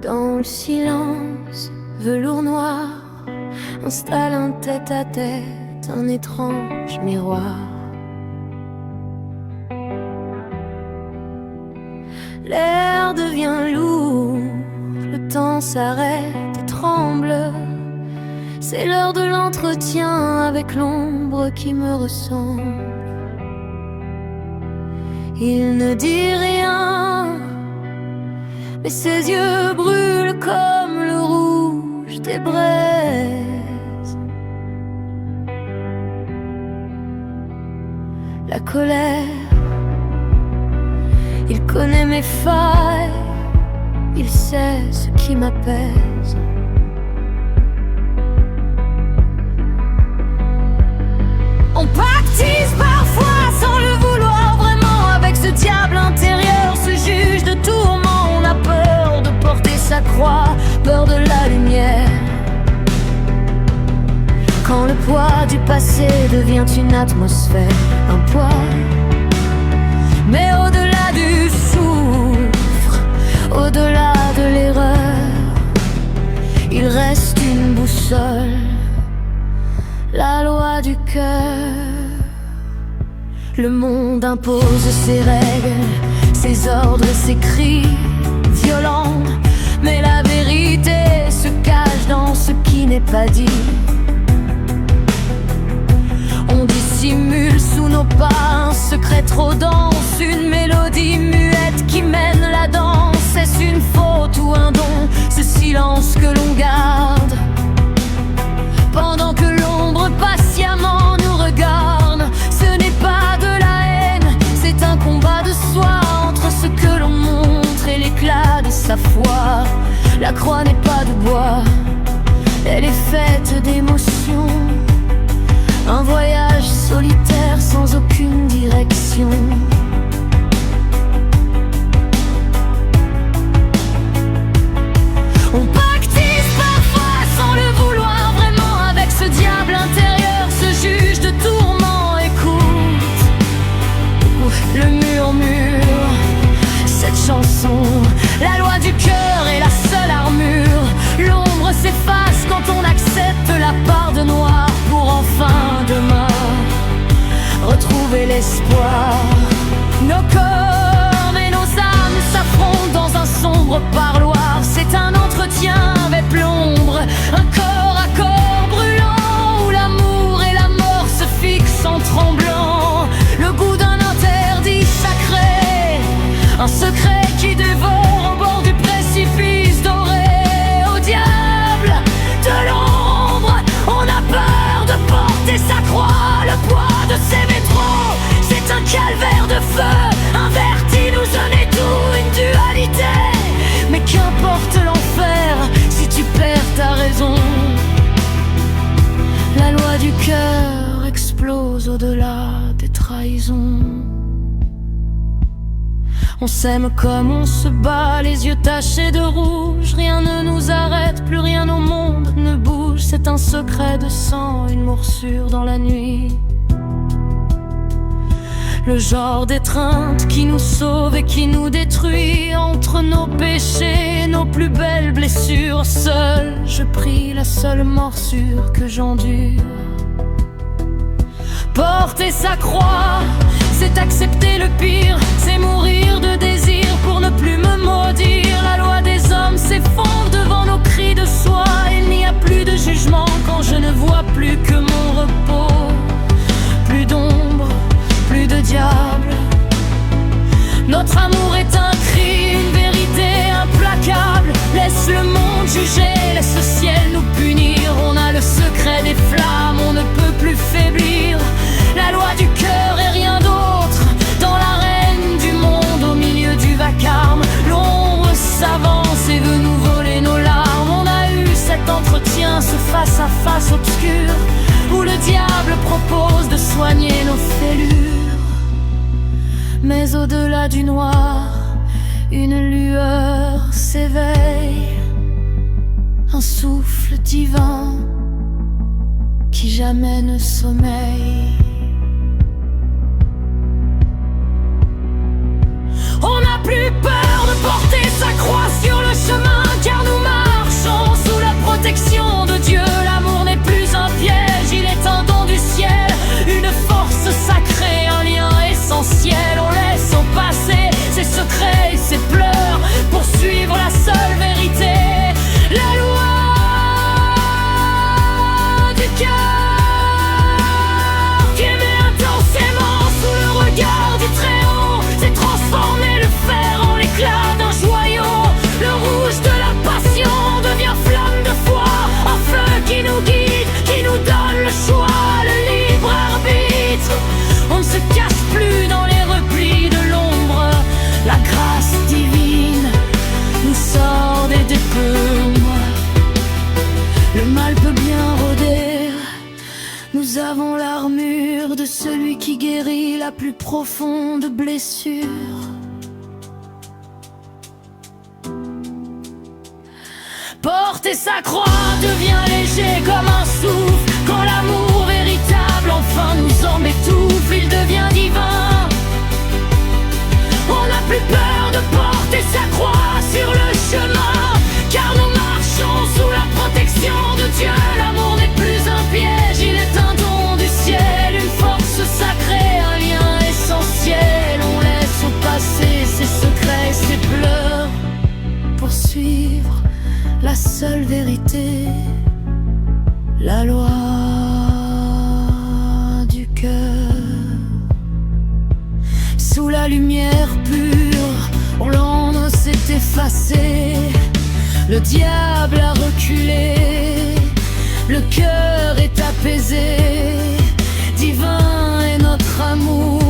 Dans le silence, velours noir installe un tête-à-tête, un étrange miroir. L'air devient lourd, le temps s'arrête et tremble. C'est l'heure de l'entretien avec l'ombre qui me ressemble. Il ne dit rien, mais ses yeux brûlent comme le rouge des braises. La colère, il connaît mes failles, il sait ce qui m'apaise. On pactise parfois sans le vouloir vraiment avec ce diable intérieur, ce juge de tourment. On a peur de porter sa croix, peur de la lumière. Quand le poids du passé devient une atmosphère, un poids. Mais au-delà du souffre, au-delà de l'erreur, il reste une boussole, la loi du cœur. Le monde impose ses règles, ses ordres, ses cris violents. Mais la vérité se cache dans ce qui n'est pas dit. On dissimule sous nos pas un secret trop dense, une mélodie muette qui mène la danse. Est-ce une faute ou un don, ce silence que l'on garde pendant que l'ombre patiemment nous regarde? Ce n'est pas de la haine, c'est un combat de soi entre ce que l'on montre et l'éclat de sa foi. La croix n'est pas de bois, elle est faite d'émotions. Un voyage solitaire sans aucune direction. On pactise parfois sans le vouloir vraiment avec ce diable intérieur, ce juge de tourment. Écoute le murmure, cette chanson, la loi du cœur est la seule armure. L'ombre s'efface quand on accepte la part de noir pour enfin demain retrouver l'espoir. Nos corps et nos âmes s'affrontent dans un sombre parloir. C'est un entretien avec l'ombre, un corps à corps brûlant, où l'amour et la mort se fixent en tremblant. Le goût d'un interdit sacré, un secret qui dévore au bord du précipice doré. Au diable de l'ombre, on a peur de porter sa croix. Le poids de ses métros, c'est un calvaire de feu, un vertige, un étau, une dualité. Mais qu'importe l'enfer si tu perds ta raison. La loi du cœur explose au-delà des trahisons. On s'aime comme on se bat, les yeux tachés de rouge. Rien ne nous arrête, plus rien au monde ne bouge. C'est un secret de sang, une morsure dans la nuit. Le genre d'étreinte qui nous sauve et qui nous détruit. Entre nos péchés, nos plus belles blessures. Seul, je prie la seule morsure que j'endure. Porter sa croix, c'est accepter le pire, c'est mourir de désir pour ne plus me maudire. La loi des hommes s'effondre devant nos cris de soie. Il n'y a plus de jugement quand je ne vois plus que mon repos. Plus d'ombre, plus de diable. Notre amour est un cri, une vérité implacable. Laisse le monde juger, laisse le ciel nous punir. On a le secret des flammes, on ne peut plus faiblir. La loi du cœur et rien d'autre. Dans l'arène du monde, au milieu du vacarme, l'ombre s'avance et veut nous voler nos larmes. On a eu cet entretien, ce face à face obscur, où le diable propose de soigner nos fêlures. Mais au-delà du noir, une lueur s'éveille, un souffle divin qui jamais ne sommeille. On n'a plus peur de porter sa croix sur le chemin, car Nous avons l'armure de celui qui guérit la plus profonde blessure. Porter sa croix devient léger comme un souffle. Quand l'amour véritable enfin nous embétouffe, il devient divin. On n'a plus peur de porter sa croix sur le chemin, car nous marchons sous la protection de Dieu. L'amour n'est plus un piège, il est un don du ciel, une force sacrée, un lien essentiel. On laisse au passé ses secrets, ses pleurs, pour suivre la seule vérité, la loi du cœur. Sous la lumière pure, l'ombre s'est effacée, le diable a reculé, le cœur est apaisé, divin est notre amour.